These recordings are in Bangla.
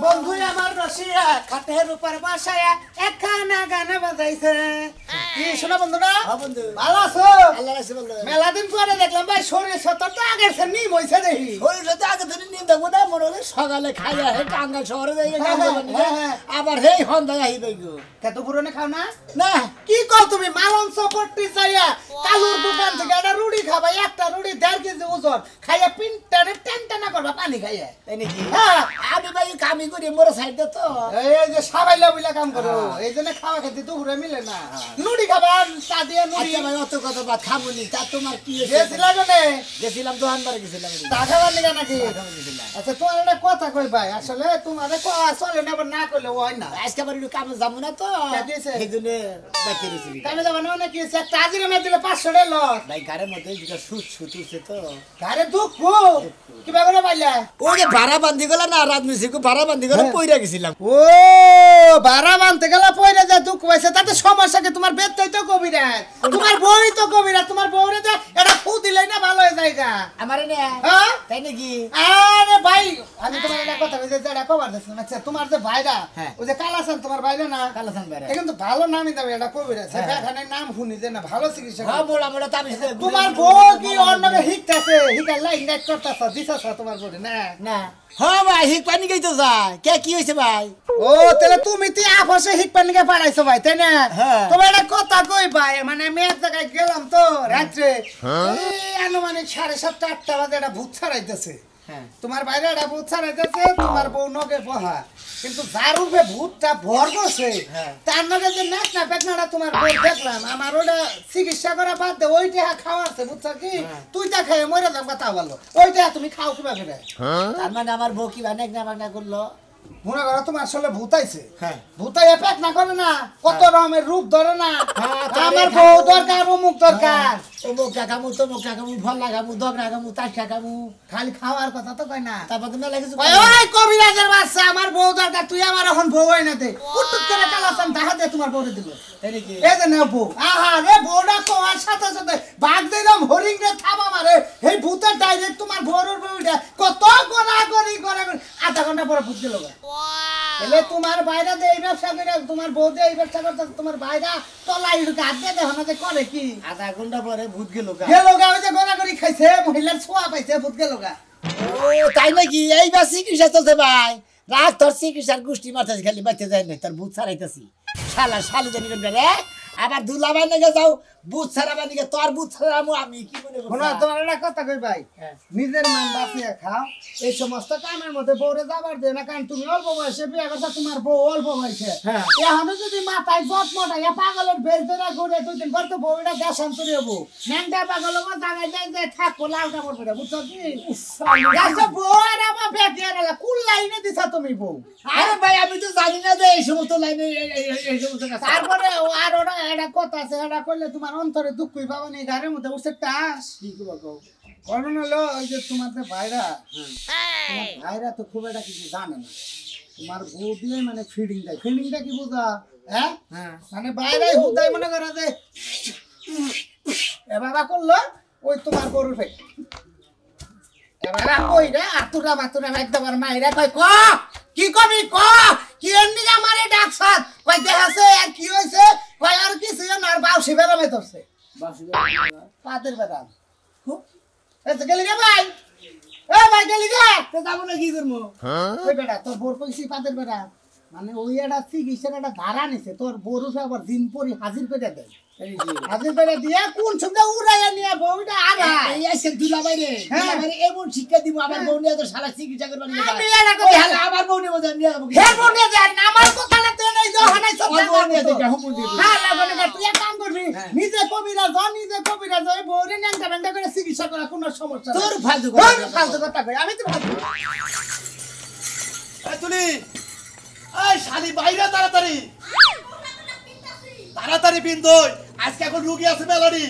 বন্ধু আমার রসিয়া খাটের উপর বসায়া একখানা গান বাজাইছে কি শোনা বন্ধুরা ভালো আছো আল্লাহ রাখছে বন্ধু মেলা দিন পরে দেখলাম ভাই শরীর সতর তো আগের সে নিম হইছে দেখি শরীর তো আগে ধরে নিম দেখবো না মনে হলে সকালে খাইয়া হে টাঙ্গাইল শহরে যাই আবার হেই সন্ধ্যায় আইবে গো কত পুরনে খাও না না কি কও তুমি মালন সপট্টি চাইয়া কালুর দোকান থেকে একটা রুটি খাবা একটা রুটি 1.5 কেজি ওজন খাইয়া পিনটারে টানটানা করবা পানি খাইয়া তাই নাকি হ্যাঁ আমি ভাই কামি করি মোর সাইডে তো এই যে সাবাইলা বইলা কাম করো এই জন্য খাওয়া খেতে দুপুরে মিলে না নুডি খাবা চা দিয়ে নুডি আচ্ছা ভাই অত কথা বাদ খামুনি তা তোমার কি গেছিলা কেনে গেছিলাম দোকানবারে গেছিলাম চা খাবার নিগা নাকি আচ্ছা তোমার একটা কথা কই ভাই আসলে তোমারে চলে না না করলে হয় না আজকে আবার একটু কামে যাবো না তো সেই জন্য বাকি রয়েছি কামে যাবো না নাকি একটা হাজিরা মেয়ে দিলে 500 টাকা লস ভাই গাড়ির মধ্যে যেটা সুদ সুতুছে তো ঘরে দুঃখ কিবা করে পাইলা ওকে ভাড়া বান্ধি গেল না রাজমিস্ত্রিকে ভাড়া বান্ধি গেল পইরা গেছিলাম ও ভাড়া বানতে গেলা পয়রা যা দুঃখ পাইছে তাতে সমস্যা কি তোমার বেতই তো কবিরা তোমার বউই তো কবিরা তোমার বউরে যা এটা ফু দিলেই না ভালো হয়ে যায়গা আমারে না হ্যাঁ তাই নাকি আরে ভাই আমি তোমার একটা কথা কইতে যেটা কবার দিছিলাম আচ্ছা তোমার যে ভাইরা হ্যাঁ। ওই যে কালাসান তোমার ভাইরা না কালাসান ভাইরা। কিন্তু ভালো নামই দাও এটা কবিরা সেখানে নাম শুনি যে না ভালো চিকিৎসা হ্যাঁ মোড়া মোড়া তাবি তোমার বউ কি অন্যকে হিকতাছে হিকার লাইন নেট করতেছ দিছাছ তোমার বউরে না না হ্যাঁ ভাই হিক পানি গাইতো যায় কে কি হইছে ভাই ও তাহলে তুমি তুই আপসে হিকপান নিকে পাড়াইছো ভাই তাই না হ্যাঁ। তোমার একটা কথা কই ভাই মানে আমি এক জায়গায় গেলাম তো রাত্রে এই আনুমানিক 7:30 8টা বাজে একটা ভূত ছাড়াইতেছে হ্যাঁ তোমার বাইরে একটা ভূত ছাড়াইতেছে তোমার বউ নগে বহা কিন্তু যার উপরে ভূতটা ভর করছে হ্যাঁ। তার নগে যে নাচ না পেটনাটা তোমার বউ দেখলাম আমার ওটা চিকিৎসা করা বাদ দে ওইটা খাওয়াচ্ছে বুঝছো কি তুই তা খেয়ে মরে যাও কথা বলো ওইটা তুমি খাও কিবা করে তার মানে আমার বউ কি বানেক না বানা করলো মনে করো তোমার আসলে ভূত আইছে হ্যাঁ ভূতাইয়া পেট না করে না কত রকমের রূপ ধরে না হ্যাঁ, আমার বউ দরকার অমুক দরকার অমুক কাকামু তমুক কাকামু ফল লাগামু দগ লাগামু তাস কাকামু খালি খাওয়ার কথা তো কয় না তারপর তো মেলা কিছু ওই কবিরাজের বাচ্চা আমার বউ দরকার তুই আমার এখন বউ হয় না দে কুটুট করে কালাসান দেখা দে তোমার বউরে দিল তাই নাকি এই যে নেও বউ আহা রে বউটা কোয়ার সাথে সাথে বাঘ দিলাম হরিং রে থাবা মারে এই ভূতের ডাইরেক্ট তোমার বউর বউটা কত গড়াগড়ি গড়াগড়ি আধা ঘন্টা পরে ভূত গেল এলে তোমার বাইরে দে এই ব্যবসা করে তোমার বউ দে এই ব্যবসা করতে তোমার বাইরা তলাই গাছ দিয়ে দেখো না যে করে কি আধা ঘন্টা পরে ভূত গেল গা গেল গা ওই যে গড়াগড়ি খাইছে মহিলার ছোঁয়া পাইছে ভূত গেল গা ও তাই নাকি এইবার চিকিৎসা চলছে ভাই রাত তোর চিকিৎসার গোষ্ঠী মাথায় খালি বাঁচতে যায় না তোর ভূত ছাড়াইতেছি শালা শালু জানি রে আবার দুলাবাই নাকি যাও ভূত ছাড়াবার নাকি তোর ভূত ছাড়াবো আমি কি মনে শোনো তোমার একটা কথা কই ভাই নিজের মান বাঁচিয়ে খাও এই সমস্ত কামের মধ্যে বউরে যাবার দে না কারণ তুমি অল্প বয়সে বিয়ে করছো তোমার বউ অল্প বয়সে এখনো যদি মাথায় জট মোটাইয়া পাগলের বেশ ধরে ঘুরে 2 দিন পর তো বউটা দেশান্তরি হবো ন্যাংটা পাগল আমার জায়গায় যাই যে থাকবো লাল কাপড় পরে বুঝছো কি গাছে বউ আর আমার বেটি আর কুল লাইনে দিছা তুমি বউ আরে ভাই আমি তো জানি না যে এই সমস্ত লাইনে এই সমস্ত তারপরে আর ওরা একটা কথা আছে এটা করলে তোমার অন্তরে দুঃখই পাবো নি ঘরের মধ্যে বসে টাস কি করবো কারণ হলো ওই যে তোমার যে ভাইরা তোমার ভাইরা তো খুব একটা কিছু জানে না তোমার বউ দিয়ে মানে ফিডিংটা কি বোঝা হ্যাঁ মানে বাইরাই হুদাই মনে করা যে এবারা করলো ওই তোমার গরুর ফেক এবারা কই রে আতুরা বাতুরা একদম মাইরা কই ক কি কবি ক কি এমনি আমারে ডাকছাত কই দেখাছে আর কি হইছে কই আর কিছু না আর বাউসি বেরামে ধরছে পাতের বেরাম এতে গেলি রে ভাই এ ভাই গেলি রে তো যাবো না কি করবো ওই বেটা তোর বোর কইছি পাতের বেটা মানে ওই একটা চিকিৎসার একটা ধারা নিছে তোর বোর আবার দিন পরি হাজির করে দেয় হাজির করে দিয়ে কোন সঙ্গে উড়াইয়া নিয়ে বউটা আগা এই আসে দুলাভাই রে দুলাভাই এমন শিক্ষা দিব আমার বউ নিয়ে তো শালা চিকিৎসা করবা নিয়ে আমি এটা কই হালা আমার বউ নিয়ে মজা নিয়ে যাবো হে বউ নিয়ে যায় না আমার কথা না তুই নাই যাও হানাই সব আমার বউ নিয়ে দেখে হুকুম দিব হ্যাঁ লাগনে তুই এক কাম করবি নিজে কবিরা যাই বউরে ন্যাংটা ব্যাংটা করে চিকিৎসা করা কোনো সমস্যা তোর ফালতু কথা কই আমি তো এই তুলি এই শালি বাইরে তাড়াতাড়ি তাড়াতাড়ি বিন্দুই আজকে এখন রুগী আছে মেলারি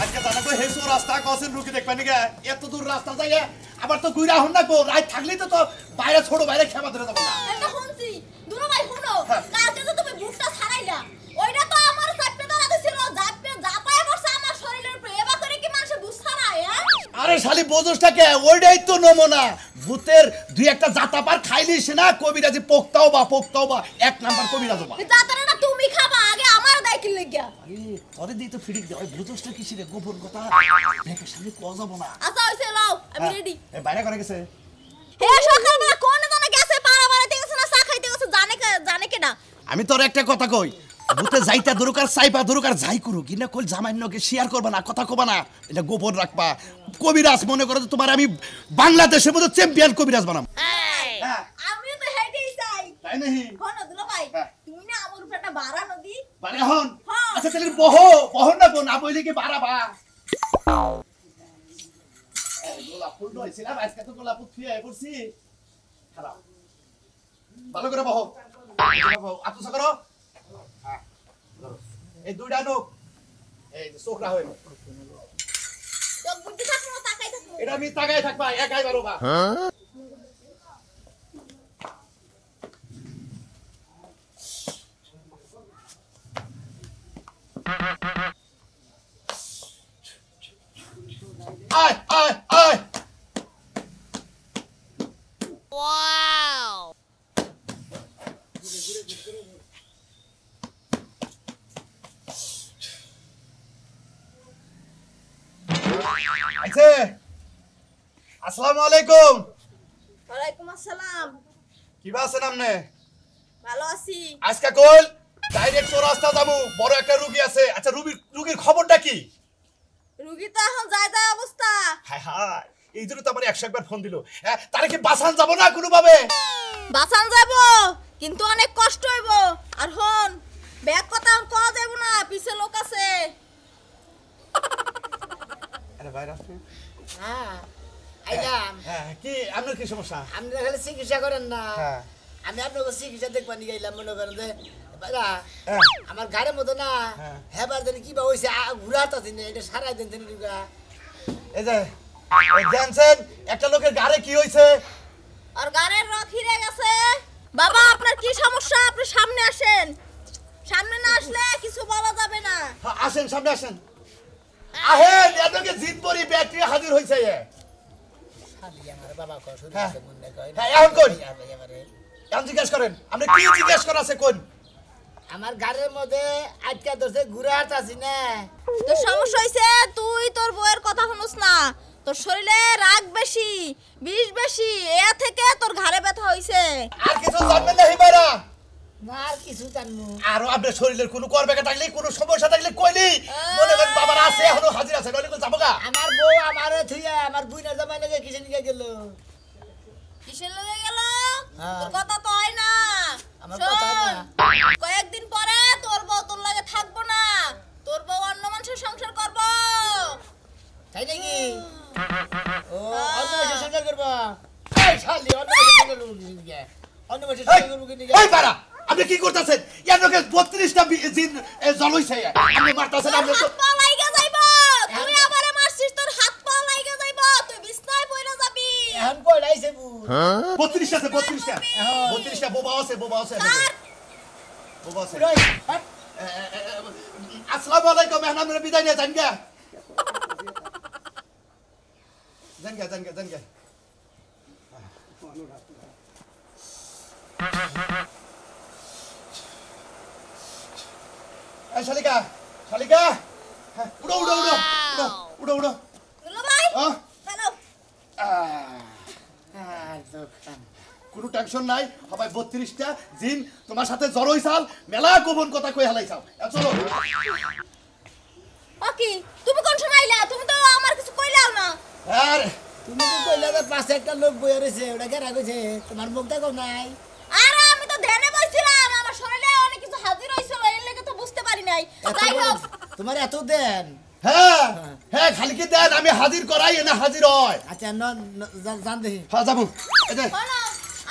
আজকে জানা কই হেসো রাস্তা কসেন রুগী দেখবা নিগে এত দূর রাস্তা যাইয়া আবার তো গুইরা হন না কো রাত থাকলেই তো বাইরে ছোট বাইরে খেবা ধরে যাবো না এটা শুনছি দুনো ভাই শুনো কালকে তো তুমি বুকটা ছাড়াইলা ওইটা তো আমার চাপে ধরা দিছিল জাপে জাপায় বসে আমার শরীরের উপরে এবা করে কি মানুষ বুঝছ না হ্যাঁ আরে শালি বোঝসটাকে ওইটাই তো নমুনা ভূতের দুই একটা জাতাপার খাইলিস না কবিরাজি পোক্তাও বা এক নাম্বার কবিরাজ বা যাতারে না তুমি খাবা আগে আমার দাই কি লাগিয়া আরে তোরে দিই তো ফিরিক দে ওই বোঝসটা কিসি রে গোপন কথা দেখে সামনে কো যাব না আচ্ছা হইছে লও আমি রেডি এ বাইরে করে গেছে হে সকালবেলা কোন জানা গেছে পাড়া বাড়াইতে গেছে না চা খাইতে গেছে জানে কেডা আমি তোর একটা কথা কই ভূতে যাইতা দরকার সাইপা দরকার যাই করু কিনা কই জামাইন্নকে শেয়ার করবা না কথা কবা না এটা গোপন রাখবা কবিরাজ মনে করো তো তোমার আমি বাংলাদেশের মধ্যে চ্যাম্পিয়ন কবিরাজ বানাম হ্যাঁ আমিও তো হেডেই চাই তাই নাহি হন দুলা ভাই হ্যাঁ। তুমি না আমার উপর একটা বাড়া নদী বারে হন হ্যাঁ। আচ্ছা তাহলে বহন না বইলে কি বাড়াবা এই গোলাপ ফুল হইছিলাম আজকে তো গোলাপ ফুল থুয়ে পড়ছি খারাপ ভালো করে বহ আত্মসা করো হ্যাঁ ধরো এই দুইটা নোক এই যে চোখরা হইলো তো বুদ্ধি থাকো তাকাই থাকো এটা আমি তাকায় থাকবা একাই বারোবা আয় আয় আয় আচ্ছা আসসালামু আলাইকুম ওয়ালাইকুম আসসালাম কি আছেন আপনি ভালো আছি আজকে কল ডাইরেক্ট চৌরাস্তা যাবো বড় একটা রোগী আছে আচ্ছা রোগীর খবরটা কি রুগী তো এখন যায় অবস্থা হায় হায় এই জন্য তো আমার 100 একবার ফোন দিল হ্যাঁ তারে কি বাসান যাব না কোনো ভাবে বাসান যাব কিন্তু অনেক কষ্ট হইব আর হন ব্যাগ কথা কওয়া যাব না পিছে লোক আছে আরে ভাই রাখো হ্যাঁ আইলাম হ্যাঁ কি আপনার কি সমস্যা আপনি খালি চিকিৎসা করেন না হ্যাঁ আমি আপনাকে চিকিৎসা দেখবানি গাইলাম মনে করেন যে বাবা হ্যাঁ আমার গাড়ির মতো না হ্যাঁ। হেবার দিন কি বা হইছে ঘুরাতা দিন এটা সারাই দিন দিন এই যে জানছেন একটা লোকের গাড়ি কি হইছে আর গাড়ির রথ হিরে গেছে বাবা আপনার কি সমস্যা আপনি সামনে আসেন সামনে না আসলে কিছু বলা যাবে না হ্যাঁ, আসেন সামনে আসেন আহেন এতকে জিতবরি ব্যাটারি হাজির হইছে খালি আমার বাবা কো শুরু হ্যাঁ। করতে মন দেখো হ্যাঁ, এখন কই? এবারে এখন জিজ্ঞেস করেন আপনি কি জিজ্ঞেস করা আছে কোন আমার গাড়ির মধ্যে আটকা ধরছে ঘুরাত আছি না তোর সমস্যা হইছে তুই তোর বউয়ের কথা শুনস না তোর শরীরে রাগ বেশি বিষ বেশি এ থেকে তোর ঘাড়ে ব্যথা হইছে আর কিছু জানবেন না হিবারা না আর কিছু জানবো আর আপনার শরীরের কোনো করবেকা থাকলে কোনো সমস্যা থাকলে কইলি মনে করেন বাবার আছে এখনো হাজির আছে নইলে কোন যাবো গা আমার বউ আমারে থুইয়া আমার বুইনা জামাই লাগে কিসে নিয়ে গেল কিসের লগে গেল হ্যাঁ। তোর কথা তো হয় না আমার শোন, কথা হয় না। কয়েকদিন পরে তোর বউ তোর লাগে থাকবো না তোর বউ অন্য মানুষের সংসার করব তাই নাকি ও অন্য মাসে সংসার করবা এই শালি অন্য মাসে সংসার করবো কি নিয়ে? অন্য মাসে সংসার করবো কি নিয়ে? এই পারা আপনি কি করতেছেন এনকে 32টা জিন জল হইছে আপনি মারতাছেন আপনি তো হাত পা লাইগা যাইবো তুই আমারে মারছিস তোর হাত পা লাইগা যাইবো তুই বিছনায় পইরা যাবি এখন কই লাইছে বু 32টা আছে 32টা বোবা আছে আর বোবা আছে রই হট আসসালামু আলাইকুম মেহমান মেরে বিদায় নিয়ে যান গে এই শালিকা হ্যাঁ, উড়ো দুলো ভাই আহ, চলো আর দোকান কোনো টেনশন নাই সবাই 32টা জিন তোমার সাথে জড় হইছাল মেলা গোপন কথা কই হালাইছাও চলো ওকে তুমি কোন সময় আইলা তুমি তো আমার কিছু কইলাও না আর তুমি তো কইলা যে পাশে একটা লোক বইয়া রয়েছে ওটা কেরা কইছে তোমার মুখ দেখো নাই আরে আমি তো ধ্যানে বসছিলাম আমার শরীরে অনেক কিছু হাজির হইছিল এর লাগি তো বুঝতে পারি নাই এত যাই হোক বড়- তোমার এত দেন হ্যাঁ খালি কি দেন আমি হাজির করাই না হাজির হয় আচ্ছা জান দেখি হ্যাঁ যাবো এই যে শোনো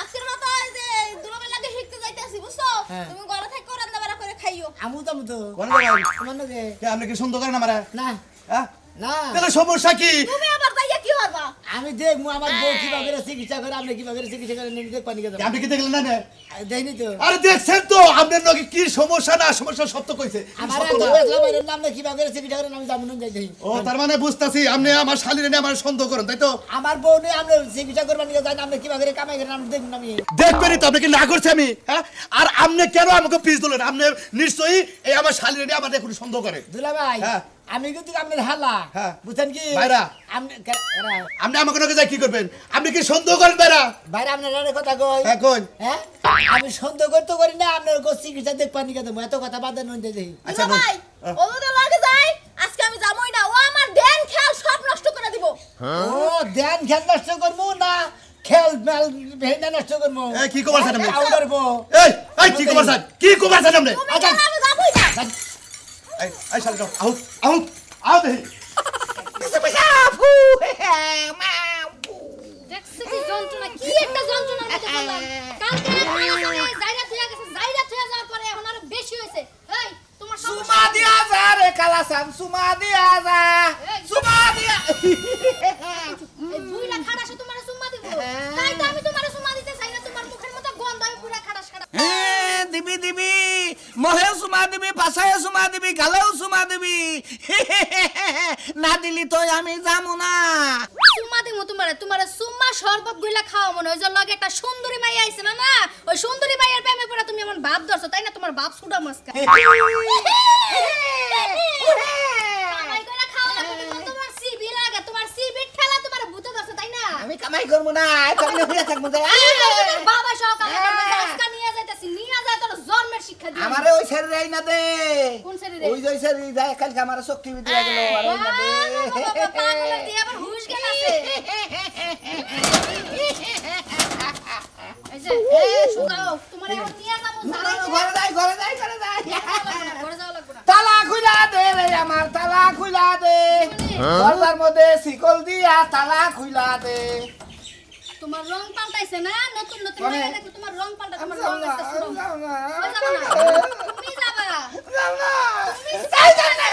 আজকের মতো এই যে দুলাবের লাগে শিখতে যাইতেছি বুঝছো হ্যাঁ। তুমি ঘরে থেকে রান্না বাড়া করে খাইও আমু তো কোন জায়গায়? তোমার নাকি কে আপনি কি সুন্দর করেন আমারে না হ্যাঁ না তাহলে সমস্যা কি তুমি আবার যাইয়া কি করবা আমি দেখবো আমার বউ কিভাবে চিকিৎসা করে আপনি কিভাবে চিকিৎসা করে নিয়ে দেখবানি কেন আপনি কি দেখলেন না দেয়নি তো আরে দেখছেন তো আপনার নাকি কি সমস্যা না সমস্যা সত্য কইছে আমার নাম কিভাবে চিকিৎসা করে আমি যাবো না যাই ও তার মানে বুঝতাছি আপনি আমার শালীর নিয়ে আমার সন্দেহ করেন তাই তো আমার বউ নিয়ে আপনি চিকিৎসা করবেন নিয়ে যাই আপনি কিভাবে কামাই করেন আমি দেখুন আমি দেখবেনই তো আপনাকে না করছে আমি হ্যাঁ আর আপনি কেন আমাকে পিস দিলেন আপনি নিশ্চয়ই এই আমার শালীর নিয়ে আমার এখন সন্দেহ করে দুলা ভাই হ্যাঁ। আমি কিন্তু আপনার হালা হ্যাঁ। বুঝছেন কি ভাইরা। আপনি আমাকে নাকি যাই কি করবেন আপনি কি সন্দেহ করেন বেড়া বাইরে আপনার কথা কই হ্যাঁ কোন হ্যাঁ আমি সন্দেহ করতে করি না আপনার চিকিৎসা দেখবানি কেন এত কথা বাদ দেন দেখি আচ্ছা, দুলা ভাই বল। ও তো লাগে যায় আজকে আমি যাবই না ও আমার ধ্যান খেয়াল সব নষ্ট করে দিব ও ধ্যান খেল নষ্ট করবো না খেল মেল ভেঙে নষ্ট করবো এই কি খবর স্যার আপনি আউডার বো এই কি খবর স্যার কি খবর স্যার আপনি তুমি গেলে আমি যাবই না এই শালী দাও আউট আউট আউট দেখি দেখছিস কি যন্ত্রণা কি একটা যন্ত্রণার মতো বললাম কালকে জায়গা থেকে গেছে জায়গা থেকে যাওয়ার পরে এখন আরো বেশি হয়েছে এই তোমার সুমা দিয়া যা রে কালাসান সুমা দিয়া যা সুমা দিয়া এই বুইরা খাড়াসে তোমারে সুম্মা দিব তাই তো আমি তোমারে সুম্মা দিতে চাই না তোমার মুখের মতো গন্ধ আমি বুইরা খাড়াস খাড়া দিবি দিবি মহে সুমা দিবি পাছায় সুমা দিবি গালেও সুমা দিবি না দিলি তো আমি যাবো না সুম্মা দিমু তোমারে সুম্মা শরবত গুইলা খাও মনে হয় যে লগে একটা সুন্দরী মাই আইছে না না ওই সুন্দরী মাইয়ের প্রেমে পড়া তুমি এমন ভাব ধরছো তাই না তোমার বাপ সুডা মাসকা কামাই করে খাও না তোমার সিবি লাগে তোমার সিবি খেলা তোমার ভূতে ধরছে তাই না আমি কামাই করবো না তুমি হইয়া থাকবো বাবা সকালে আজকে নিয়ে যাইতাছি নিয়ে যায় তোর জন্মের শিক্ষা দিই আমারে ওই শরীরে আই না দে কোন শরীরে? ওই যে শরীরে যায় কালকে আমার শক্তি বিদ্যা গেল আর আই না দে পাগলের দিয়ে আবার হুশ গেল আছে এই যে শুনাও তোমার এখন নিয়ে যাবো ঘরে যাই ঘরে যাওয়া লাগবে না তালা খুলা দে রে আমার তালা খুলা দে দরজার মধ্যে শিকল দিয়া তালা খুলা দে তোমার রং পাল্টাইছে না নতুন নতুন মানে? লাগে দেখো তোমার রং পাল্টা তোমার রং যাও না, আছে শুনো যাও না। ওই যাবা না তুমি যাবা যাও না তুমি যাই যাই না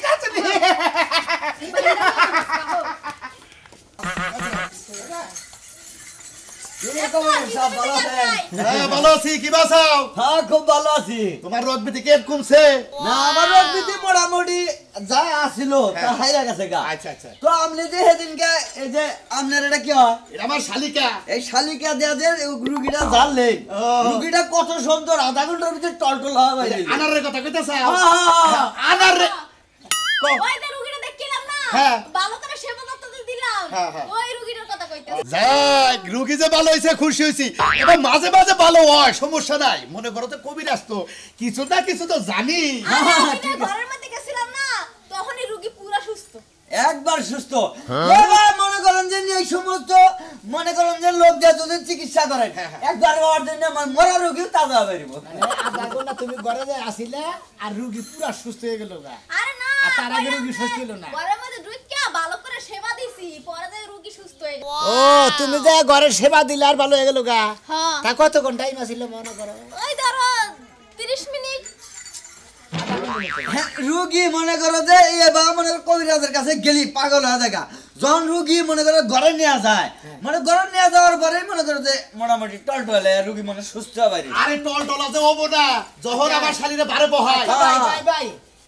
যাচ্ছি সব ভালো আছেন হ্যাঁ ভালো আছি কি বাসাও হ্যাঁ খুব ভালো আছি তোমার রোগ বিধি কে কমছে না আমার রোগবিধি মোটামুটি যা আসিল তা হাইরা গেছে গা আচ্ছা আচ্ছা তো আমলি যে সেদিনকে এই যে আপনার এটা কি হয় এটা আমার শালিকা এই শালিকা দেয়া যে রুগীটা জানলে ও। রুগীটা কত সুন্দর আধা ঘন্টার ভিতরে টলটল হয় বাইরে আনারের কথা কইতেছে হ্যাঁ। আনারে ওই যে রুগীটা দেখছিলাম না হ্যাঁ। ভালো করে সেবা যত্ন দিয়ে দিলাম হ্যাঁ, হ্যাঁ। ওই রুগীটার কথা কইতেছি যাক রুগী যে ভালো হয়েছে খুশি হয়েছি এবার মাঝে মাঝে ভালো হয় সমস্যা নাই মনে করো তো কবিরাজ তো কিছু না কিছু তো জানি আমি না ঘরের মধ্যে গেছিলাম না তখনই রুগী পুরো সুস্থ একবার সুস্থ এবার মনে করেন যে এই সমস্ত মনে করেন যে লোক যা যদি চিকিৎসা করেন একবার হওয়ার জন্য আমার মরা রোগীও তাজা বেরিব আধা ঘন্টা তুমি ঘরে যাই আসিলে আর রুগী পুরা সুস্থ হয়ে গেল গা আরে না আর তার আগে রুগী সুস্থ হলো না ঘরের মধ্যে ঢুকিয়া ভালো করে সেবা দিছি পরে যে রুগী সুস্থ হয়ে গেল ও তুমি যে ঘরে সেবা দিলে আর ভালো হয়ে গেল গা হ্যাঁ তা কত ঘন্টা টাইম আসিল মনে করো ওই ধরো 30 মিনিট হ্যাঁ, রুগী মনে করো যে এবার মনে করো কবিরাজের কাছে গেলি পাগল হয়ে দেখা যখন রুগী মনে করো ঘরে নিয়ে যায় মানে ঘরে নিয়ে যাওয়ার পরে মনে করো যে মোটামুটি টলটলে রুগী মানে সুস্থ হয় আরে টল টলাতে হবো না যখন আমার শালীরে বারে বহায় ভাই ভাই ভাই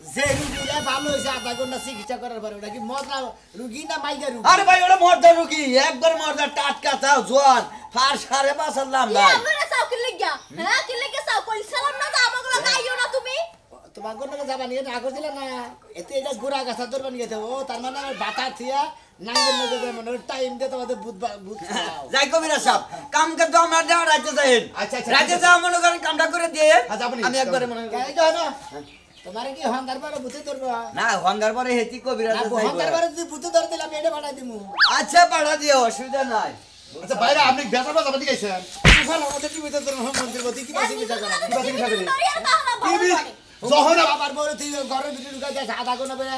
যে রুগীরা ভালো হয়েছে আধা ঘন্টা চিকিৎসা করার পরে ওটা কি মজা রুগী না মাইগা রুগী আরে ভাই ওটা মর্দা রুগী একবার মর্দা টাটকা চাও জোয়ান ফার সাড়ে পাঁচ আনলাম ইয়া ভাই আমরা চাও কি লাগিয়া হ্যাঁ কি লাগিয়া চাও কইছিলাম না তো আমাকে গাইও না তুমি তোমার কোন যাবা নিয়ে না করছিল না এতে এটা গোড়া গাছা ধরবা নিয়ে গেছে ও তার মানে আমার বাতা থিয়া নাঙ্গের নজর মানে টাইম দিয়ে তোমাদের বুধ যাই কবিরাজ সাহেব কাম করতে আমার যাওয়া রাজ্যে যাইন আচ্ছা, আচ্ছা, রাজ্যে ঠিক যাওয়া মনে করেন কামটা করে দিয়ে হ্যাঁ, যাবো নি, আমি একবারে মনে করেন তোমার কি হংকার পরে বুঝে ধরবো না হঙ্গার পরে হেতি কবিরাজ হংকার পরে যদি বুঝে ধরে দিলাম এটা বাড়াই দিমু আচ্ছা পাঠা দিও অসুবিধা নাই আচ্ছা বাইরে আপনি বেচা বেচা বাদি গেছেন এখন আমাদের টিভিতে ধরুন মন্ত্রী বলতে কি বাসি বিচার করা টিভি যখন আবার বলে তুই ঘরের ভিতরে ঢুকাই যাস আধা ঘন্টা বেড়ে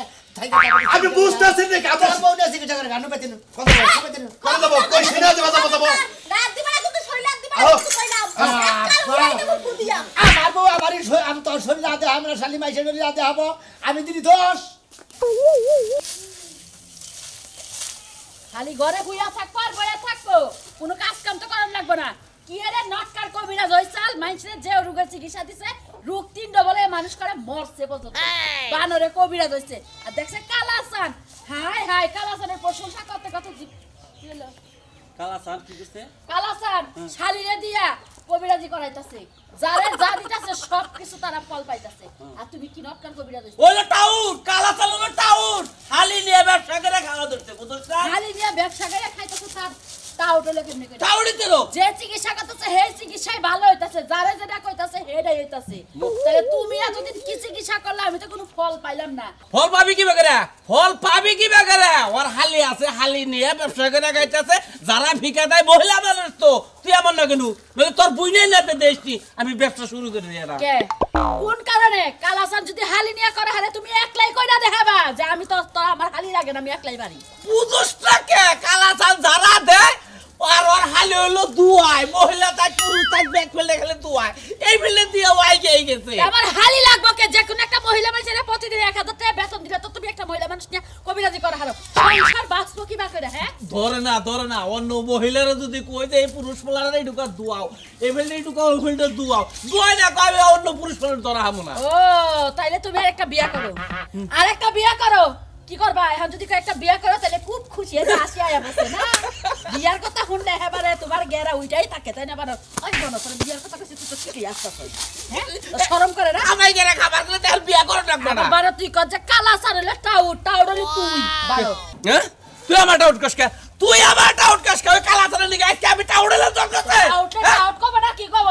আমি বুঝতেছি না কি তোর বউ নিয়ে চিকিৎসা করে গানু পেতেন কথা দেবো কই সিনা যাবো যাবো রাত দিবা না কিন্তু শরীর রাত দিবা আহো। না কইলাম একবার উড়াই দেব ফুদিয়া আমার বউ আমারই আমি তোর শরীর রাতে আমরা শালি মাইসের শরীর রাতে হবো আমি দিদি দোষ খালি ঘরে হুইয়া থাকবো আর বইয়া থাকবো, কোনো কাজ কাম তো করার লাগবে না। কি আরে নটকার কবিরাজ হইছাল, মানুষের যে রোগের চিকিৎসা দিছে, রোগ 3 বলে মানুষ করে মরছে পর্যন্ত। বানরে কবিরাজ হইছে। আর দেখছে কালাসান, হাই হাই কালাসানের প্রশংসা করতে কত কি হলো? কালাসান কি করছে? কালাসান শালিরে দিয়া কবিরাজি করাইতাছে, যারে যা দিতাছে সব কিছু তারা ফল পাইতাছে। আর তুমি কি নটকার কবিরাজ হইছো? ওইলো টাউন, কালাসান হলো টাউন। হালি নিয়ে ব্যবসা করে খাওয়া ধরছে, বুঝছ না? শালি দিয়া ব্যবসা করে খাইতাছে, তার টাউটলে কেমনে করে? টাউনি তেরো। যে চিকিৎসা করতেছে হে চিকিৎসাই ভালো হইতাছে, যারে যেটা কইতাছে হেডাই হইতাছে। তাহলে তুমি এতদিন কি চিকিৎসা করলে, আমি তো কোনো ফল পাইলাম না। ফল পাবি কি বেগরা? ফল পাবি কি বেগরা? ওর হালি আছে, হালি নিয়ে ব্যবসা করে খাইতেছে। যারা ভিকা দেয় মহিলা মানুষ তো, তুই আমার না কেন? মানে তোর বুঝে নিতে দেশটি আমি ব্যবসা শুরু করে দিই। কে কোন কারণে? কালাসান যদি হালি নিয়ে করে হারে তুমি একলাই কইরা দেখাবা যে আমি তো আমার হালি লাগে না, আমি একলাই বাড়ি। বুঝছটা কে? কালাসান যারা দেয় আর ওর হালি হলো দুয়াই, মহিলা তাই পুরুষ তাই ব্যাগ ফেলে গেলে দুয়াই, এই ফেলে দিয়ে ওয়াই গেছে। আমার হালি লাগবো কে? যে কোনো একটা মহিলা মানুষের প্রতিদিন 1000 টাকা বেতন দিলে তো তুমি একটা মহিলা মানুষ নিয়ে কবিরাজি করা হারো, সংসার বাঁচবো কি বা করে? হ্যাঁ ধরে না অন্য মহিলারা যদি কই যে এই পুরুষ পোলারা এই ঢুকা দুয়াও, এই ফেলে ঢুকাও, ওই ফেলে দুয়াও, দুয়াই না কবে অন্য পুরুষ পোলার ধরা হামু না। ও তাইলে তুমি আরেকটা বিয়া করো, আরেকটা বিয়া করো। কি করবা এখন? যদি একটা বিয়া করো তাহলে খুব খুশি হয়ে আসি আয়া বসে না। বিয়ার কথা শুনলে এবারে তোমার গেরা উইটাই থাকে, তাই না? বারো ওই বনো তোর বিয়ার কথা কইছিস, তুই তো ঠিকই আসছস। হ্যাঁ তো শরম করে না? আমায় গেরে খাবার করে তাহলে বিয়া করো লাগবে না। বারো তুই কর যে কালা সারলে টাউডলি তুই বারো। হ্যাঁ তুই আমার টাউট কাসকা, তুই আমার টাউট কাসকা, ওই কালা তারে নিগে আজকে আমি টাউডেলা তোর কাছে। টাউট কব না কি কব?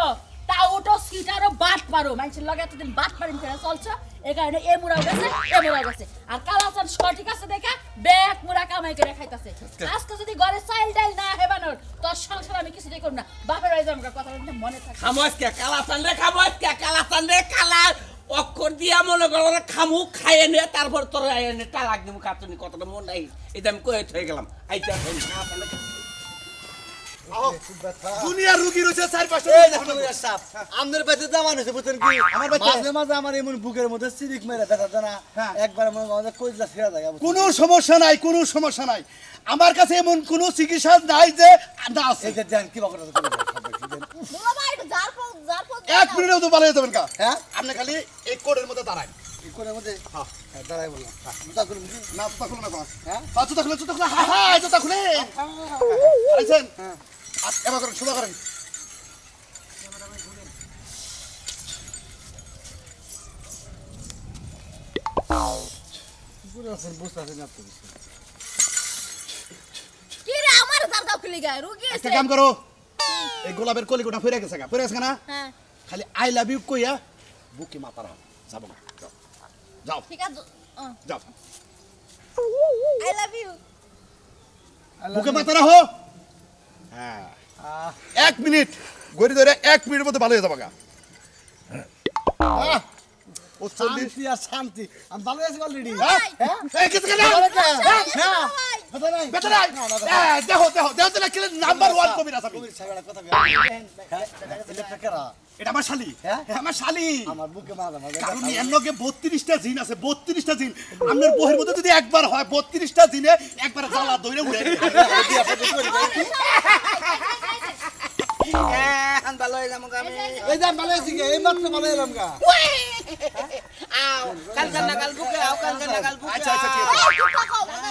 টাউটো সিটারও বাট পারো, মানুষের লগে এতদিন বাট পারিন করে চলছ, এই কারণে এ মুড়াও গেছে, এ মুড়াও গেছে। আর কালাচান সঠিক আছে দেখা ব্যাগ মুড়া কামাই করে খাইতাছে। আজকে যদি ঘরে চাইল ডাইল না হেবানোর তোর সংসার আমি কিছুই করব না, বাপের বাড়ি যাবো, কথা মনে থাকে। খামোস কে কালাচান রে, খামোস কে কালাচান রে, কালা অক্ষর দিয়া মনে করো খামু খাইয়ে নিয়ে তারপর তোর টালাক দিব কাতুনি, কতটা মন নাই এটা আমি কয়ে থয়ে গেলাম। আইতা দুনিয়ার রুগী রয়েছে 4-5টা। এই দেখুন সাহেব, আমাদের পেটে জামান হয়েছে, বুঝছেন কি? আমার পেটে? মাঝে মাঝে আমার এমন বুকের মধ্যে সিরিক মেরে ব্যথা দেয় না, একবার মনে করেন কইজলা ছিঁড়া যায়। কোনো সমস্যা নাই, কোনো সমস্যা নাই। আমার কাছে এমন কোনো চিকিৎসা নাই যে না আছে। এই যে দেন কি বকরা করে দুলা ভাই একটু জার পর 1 মিনিটেও তো ভালো হয়ে যাবেন কা। হ্যাঁ আপনি খালি এই কোডের মধ্যে দাঁড়ান। এই কোণের মধ্যে হ্যাঁ দাঁড়াই বললাম, জুতা খুলুন। না জুতা খুলে না তোমার। হ্যাঁ জুতা খুলে, জুতা খুলে, হ্যাঁ হ্যাঁ জুতা খুলে। আইছেন? হ্যাঁ এবার করেন, সোজা করেন। কি রে আমার জার দাও খুলি গায় রুগী একটা আছে। কাম করো, এই গোলাপের কলিকোটা ফিরে গেছে গা, ফিরে গেছে না? হ্যাঁ খালি আই লাভ ইউ কইয়া বুকে মাথা রাখো, যাবো না, যাও যাও ঠিক আছে। যাও, আই লাভ ইউ। বুকে মাথা রাখো। হ্যাঁ 1 মিনিট গড়ি ধরে 1 মিনিটের মধ্যে ভালো হয়ে যাবো গা। ও 40 শান্তি আর শান্তি, আমি ভালো আছি অলরেডি। এই কিছু কেন? কথা নাই বেটা নাই। দেখো দেখো দেখো তো নাকি নাম্বার 1 কবিরাজ আমি। সাহেবের কথা এটা আমার শালি। হ্যাঁ? আমার শালি। আমার বুকে মাথা মাথা কারণ এর লগে 32টা জিন আছে, 32টা জিন। আপনার বহির মধ্যে যদি একবার হয় 32টা জিনে একবার জ্বালা দইরে উড়ে ভালো হয়ে যাবো আমি। এই যে ভালো আছি, এই মাত্র ভালো এলাম গা। কালকে নাগাল বুকে আও, কালকে নাগাল বুকে। আচ্ছা আচ্ছা ঠিক এই আছে। চুপ থাকো বাবা।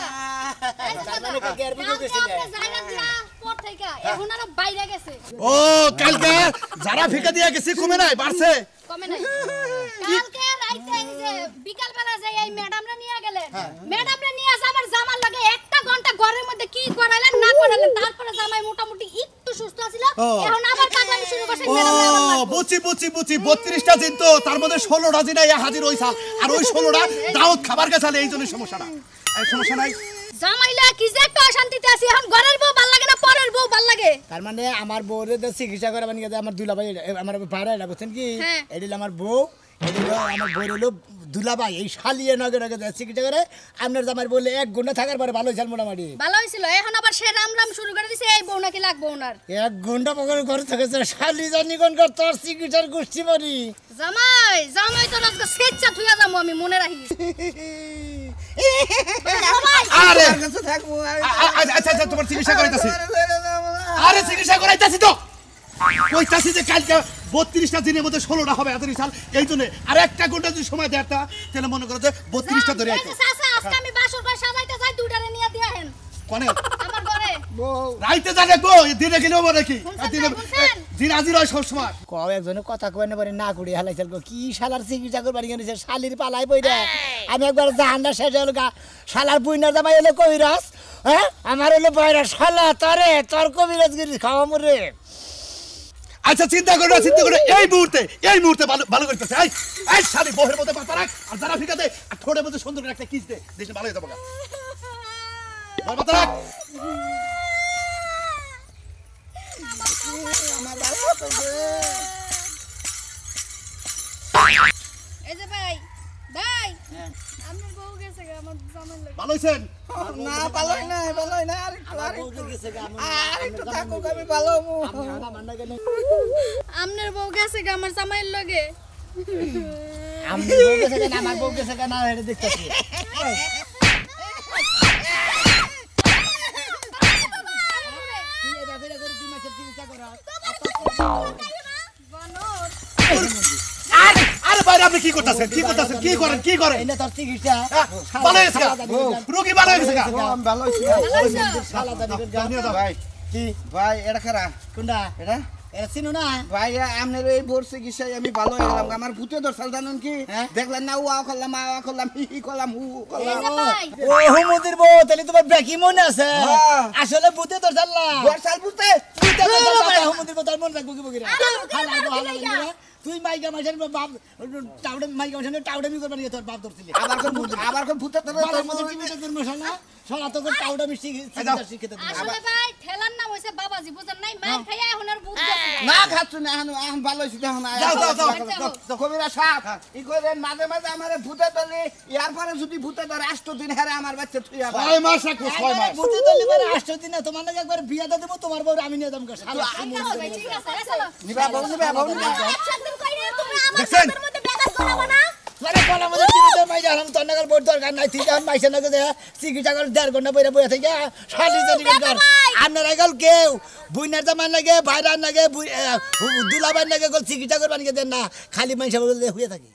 এখন আর বাইরে গেছে ও কালকে যারা ফিকা দিয়া গেছি কমে নাই বাড়ছে। কমে নাই কালকে রাইতে এই যে বিকাল বেলা যাই এই ম্যাডামরা নিয়ে গেলেন, ম্যাডামরা নিয়ে আমার জামার লাগে একটা ঘন্টা ঘরের মধ্যে কি করাইলেন না করাইলেন, তারপরে জামাই মোটামুটি একটু সুস্থ ছিল, এখন আবার পাগলামি শুরু করছে ম্যাডামরা আবার লাগবে। বুঝছি বুঝছি বুঝছি 32টা জিন তো তার মধ্যে 16টা জিন হাজির হইছাল, আর ওই 16টা দাউদ খাবার গেছালে এই জন্য সমস্যাটা। এই সমস্যা নাই। জামাইলা কি যে একটা অশান্তিতে আছি, এখন ঘরের বউ ভাল লাগে না পরের বউ ভাল লাগে। তার মানে আমার বউরে তো চিকিৎসা করে মানে আমার দুলাভাই আমার ভাড়া এটা বুঝছেন কি, হ্যাঁ। এদিল আমার বউ, এদিল আমার বউর হলো দুলাভাই, এই শালিয়ে নগে নগে চিকিৎসা করে আপনার জামাই বললে 1 ঘন্টা থাকার পরে ভালো হয়েছিল মোটামুটি। ভালো হয়েছিল, এখন আবার সে রাম রাম শুরু করে দিছে এই বউ নাকি লাগবে ওনার। 1 ঘন্টা পরে ঘরে থেকেছে শালি জানি কোন কর তোর চিকিৎসার গোষ্ঠী মরি। জামাই জামাই তো আজকে স্বেচ্ছা থুয়া যাবো আমি মনে রাখি। আরে তোর কাছে থাকবো আচ্ছা আচ্ছা তোমার চিকিৎসা করাইতাছি আরে চিকিৎসা করাইতাছি তো কইতাছি যে কালকে 32টা দিনের মধ্যে 16টা হবে এত রিসাল এই জন্য আর একটা ঘন্টা যদি সময় দেয় তা তাহলে মনে করো যে 32টা ধরে আইতো চাচা আজকে আমি বাসর ঘর সাজাইতে যাই দুটারে নিয়ে দিয়েন কোনে আমার ঘরে রাইতে জানে গো দিনে গেলেও মনে কি দিনে দিন আজি রয় সব সময় কও একজনে কথা কই না পারে না কুড়ি হালাইছাল গো কি শালার চিকিৎসা করবার গেছে শালির পালাই বইরা আমি একবার জাহান্না শেষ হলো গা শালার বুইনার জামাই হলো কবিরাজ হ্যাঁ আমার হলো বয়রা শালা তরে তোর কবিরাজগিরি খাওয়া মরে আচ্ছা চিন্তা করো এই মুহূর্তে ভালো ভালো করতেছে এই শালি বহের মধ্যে মাথা রাখ আর যারা ফিকাতে আর ঠোঁটের মধ্যে সুন্দর করে একটা কিস দে দেশে ভালো হয়ে যাবো গা বল মাথা রাখ এই যে ভাই ভাই আমার বউ গেছে গা আমার জামাই লাগে ভালো হইছেন না ভালোই না আর একটু থাকো আমি ভালো আমনের বউ গেছে গা আমার জামাইয়ের লগে আমি বউ গেছে কেন আমার বউ গেছে কেন এটা দেখতেছি আরে বাইরে আপনি কি করতেছেন কি করেন এটা তোর চিকিৎসা ভালো হয়েছে গা রোগী ভালো হয়েছে গা আমি ভালো হইছি শালা জানি ভাই কি ভাই এটা খারা কোনটা এটা এটা চিনো না ভাই আপনার এই বোর চিকিৎসায় আমি ভালো হয়ে গেলাম আমার ভূতে ধরছাল জানেন কি দেখলেন না উয়া করলাম আওয়া করলাম হি করলাম হু করলাম ও হুমুদির বউ তাহলে তোমার ব্যাকি মনে আছে আসলে ভূতে তো জানলা ধরছাল ভূতে হুমুদির বউ তার মনে রাখবো কি বকিরা হালা তুই মাইকা মাসের বাপ টাউডে মাইকা মাসের টাউডে মি করবা তোর বাপ ধরছিলি আবার কোন ভূতে ধরে তোর মধ্যে টিভিতে তোর মশলা শালা তোকে টাউডে মিষ্টি শিখতে দিবি আসলে ভাই ঠেলার নাম হইছে বাবাজি বুঝেন নাই মার খাইয়া এখন আর বুঝ গেছে না খাচ্ছু না এখন ভালো হইছি দেখো না যাও কবিরা সাপ ই করেন মাঝে মাঝে আমারে ভূতে ধরে ইয়ার পরে যদি ভূতে ধরে 8 দিন হেরে আমার বাচ্চা তুই আবার 6 মাস রাখবো 6 মাস ভূতে ধরলি মানে 8 দিন না তোমার নাকি একবার বিয়াটা দেব তোমার বউ আমি নিয়ে যাবো শালা ভাই ঠিক আছে চলো নিবা বউ নিবা একসাথে কইরে তুমি আমার দেখছেন? সাথের মধ্যে ব্যাঘাত করাবো না আরে বলা মধ্যে টিভিতে মাই যালাম তোর নাগাল বড় দরকার নাই তুই যখন মাইছে না যে চিকিৎসা করে 1.5 ঘন্টা বইরা বইয়া থেকে শালি জানি কর আপনারা গেল কেউ বুইনার জামান লাগে ভাইরার লাগে দুলাবাই লাগে গল চিকিৎসা করবার নিয়ে দেন না খালি মাইছে বলে হয়ে থাকে